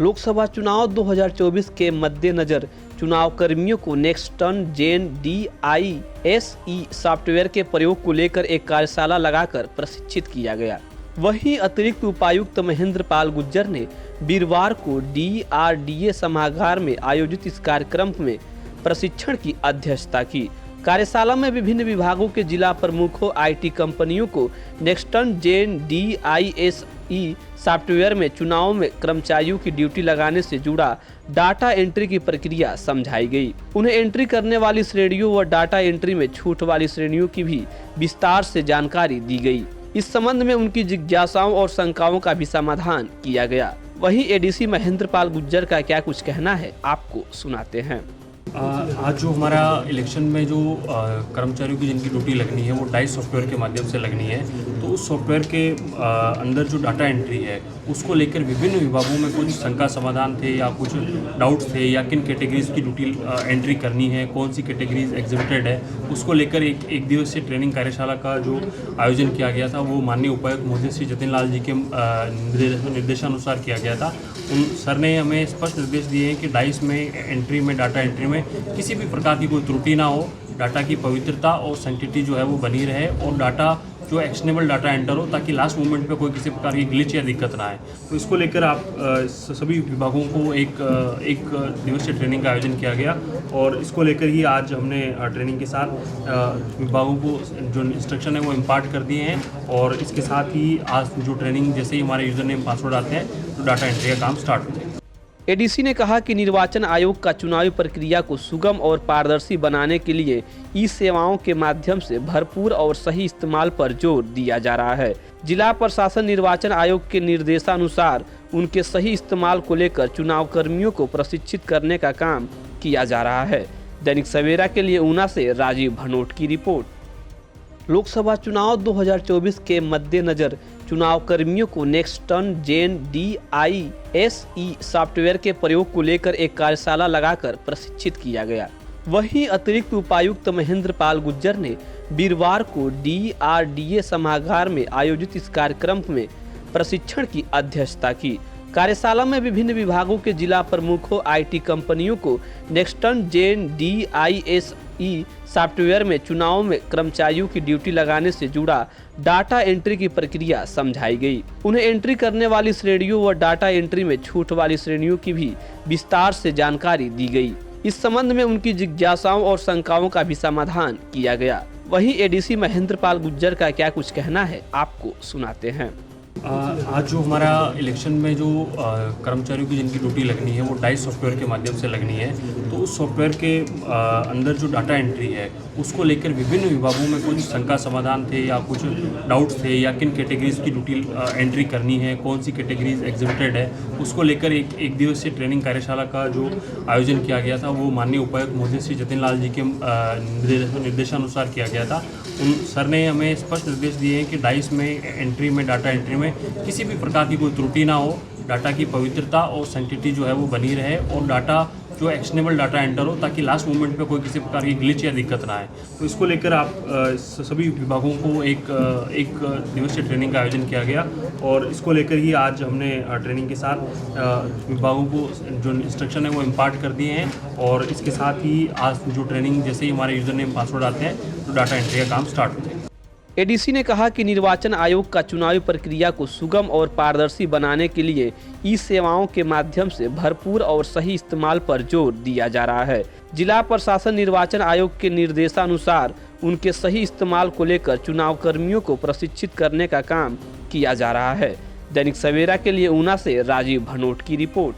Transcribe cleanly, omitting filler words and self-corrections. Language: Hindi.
लोकसभा चुनाव 2024 के मद्देनजर चुनाव कर्मियों को नेक्स्टन जेन DISE सॉफ्टवेयर के प्रयोग को लेकर एक कार्यशाला लगाकर प्रशिक्षित किया गया। वहीं अतिरिक्त उपायुक्त महेंद्र पाल गुर्जर ने वीरवार को DRDA सभागार में आयोजित इस कार्यक्रम में प्रशिक्षण की अध्यक्षता की। कार्यशाला में विभिन्न विभागों के जिला प्रमुखों, IT कंपनियों को नेक्स्टन जेन DISE सॉफ्टवेयर में चुनाव में कर्मचारियों की ड्यूटी लगाने से जुड़ा डाटा एंट्री की प्रक्रिया समझाई गई। उन्हें एंट्री करने वाली श्रेणियों व डाटा एंट्री में छूट वाली श्रेणियों की भी विस्तार से जानकारी दी गई। इस संबंध में उनकी जिज्ञासाओं और शंकाओं का भी समाधान किया गया। वहीं ADC महेंद्र पाल गुर्जर का क्या कुछ कहना है, आपको सुनाते हैं। आज जो हमारा इलेक्शन में जो कर्मचारियों की जिनकी ड्यूटी लगनी है वो डाइस सॉफ्टवेयर के माध्यम से लगनी है, तो उस सॉफ्टवेयर के अंदर जो डाटा एंट्री है उसको लेकर विभिन्न विभागों में कुछ शंका समाधान थे या कुछ डाउट्स थे, या किन कैटेगरीज की ड्यूटी एंट्री करनी है, कौन सी कैटेगरीज एग्जिबिटेड है, उसको लेकर एक दिवसीय ट्रेनिंग कार्यशाला का जो आयोजन किया गया था वो माननीय उपायुक्त महोदय श्री जतिन लाल जी के निर्देशानुसार किया गया था। उन सर ने हमें स्पष्ट निर्देश दिए हैं कि डाइस में एंट्री में डाटा एंट्री में किसी भी प्रकार की कोई त्रुटि ना हो, डाटा की पवित्रता और सैंक्टिटी जो है वो बनी रहे और डाटा जो एक्शनेबल डाटा एंटर हो, ताकि लास्ट मोमेंट पे कोई किसी प्रकार की ग्लिच या दिक्कत ना आए। तो इसको लेकर आप सभी विभागों को एक दिवसीय ट्रेनिंग का आयोजन किया गया और इसको लेकर ही आज हमने ट्रेनिंग के साथ विभागों को जो इंस्ट्रक्शन है वो इम्पार्ट कर दिए हैं और इसके साथ ही आज जो ट्रेनिंग जैसे ही हमारे यूज़र नेम पासवर्ड आते हैं तो डाटा एंट्री का काम स्टार्ट हो जाएगा। ADC ने कहा कि निर्वाचन आयोग का चुनावी प्रक्रिया को सुगम और पारदर्शी बनाने के लिए ई-सेवाओं के माध्यम से भरपूर और सही इस्तेमाल पर जोर दिया जा रहा है। जिला प्रशासन निर्वाचन आयोग के निर्देशानुसार उनके सही इस्तेमाल को लेकर चुनाव कर्मियों को प्रशिक्षित करने का काम किया जा रहा है। दैनिक सवेरा के लिए ऊना से राजीव भनोट की रिपोर्ट। लोकसभा चुनाव 2024 के मद्देनजर चुनाव कर्मियों को नेक्स्टन जेन DISE सॉफ्टवेयर के प्रयोग को लेकर एक कार्यशाला लगाकर प्रशिक्षित किया गया। वहीं अतिरिक्त उपायुक्त महेंद्र पाल गुर्जर ने वीरवार को DRDA सभागार में आयोजित इस कार्यक्रम में प्रशिक्षण की अध्यक्षता की। कार्यशाला में विभिन्न विभागों के जिला प्रमुखों, IT कंपनियों को नेक्स्टन जेन DISE सॉफ्टवेयर में चुनाव में कर्मचारियों की ड्यूटी लगाने से जुड़ा डाटा एंट्री की प्रक्रिया समझाई गई। उन्हें एंट्री करने वाली श्रेणियों व डाटा एंट्री में छूट वाली श्रेणियों की भी विस्तार से जानकारी दी गई। इस संबंध में उनकी जिज्ञासाओं और शंकाओं का भी समाधान किया गया। वहीं ADC महेंद्र पाल गुर्जर का क्या कुछ कहना है, आपको सुनाते हैं। आज जो हमारा इलेक्शन में जो कर्मचारियों की जिनकी ड्यूटी लगनी है वो डाइस सॉफ्टवेयर के माध्यम से लगनी है, तो उस सॉफ्टवेयर के अंदर जो डाटा एंट्री है उसको लेकर विभिन्न विभागों में कुछ शंका समाधान थे या कुछ डाउट्स थे, या किन कैटेगरीज की ड्यूटी एंट्री करनी है, कौन सी कैटेगरीज एग्जिबिटेड है, उसको लेकर एक दिवसीय ट्रेनिंग कार्यशाला का जो आयोजन किया गया था वो माननीय उपायुक्त महोदय श्री जतिन लाल जी के निर्देशानुसार किया गया था। उन सर ने हमें स्पष्ट निर्देश दिए हैं कि डाइस में एंट्री में डाटा एंट्री में किसी भी प्रकार की कोई त्रुटि ना हो, डाटा की पवित्रता और सैंक्टिटी जो है वो बनी रहे और डाटा जो एक्शनेबल डाटा एंटर हो, ताकि लास्ट मोमेंट पे कोई किसी प्रकार की ग्लिच या दिक्कत ना आए। तो इसको लेकर आप सभी विभागों को एक दिवसीय ट्रेनिंग का आयोजन किया गया और इसको लेकर ही आज हमने ट्रेनिंग के साथ विभागों को जो इंस्ट्रक्शन है वो इम्पार्ट कर दिए हैं और इसके साथ ही आज जो ट्रेनिंग जैसे ही हमारे यूज़र नेम पासवर्ड आते हैं तो डाटा एंट्री का काम स्टार्ट हो जाएगा। ADC ने कहा कि निर्वाचन आयोग का चुनावी प्रक्रिया को सुगम और पारदर्शी बनाने के लिए ई-सेवाओं के माध्यम से भरपूर और सही इस्तेमाल पर जोर दिया जा रहा है। जिला प्रशासन निर्वाचन आयोग के निर्देशानुसार उनके सही इस्तेमाल को लेकर चुनाव कर्मियों को प्रशिक्षित करने का काम किया जा रहा है। दैनिक सवेरा के लिए ऊना से राजीव भनोट की रिपोर्ट।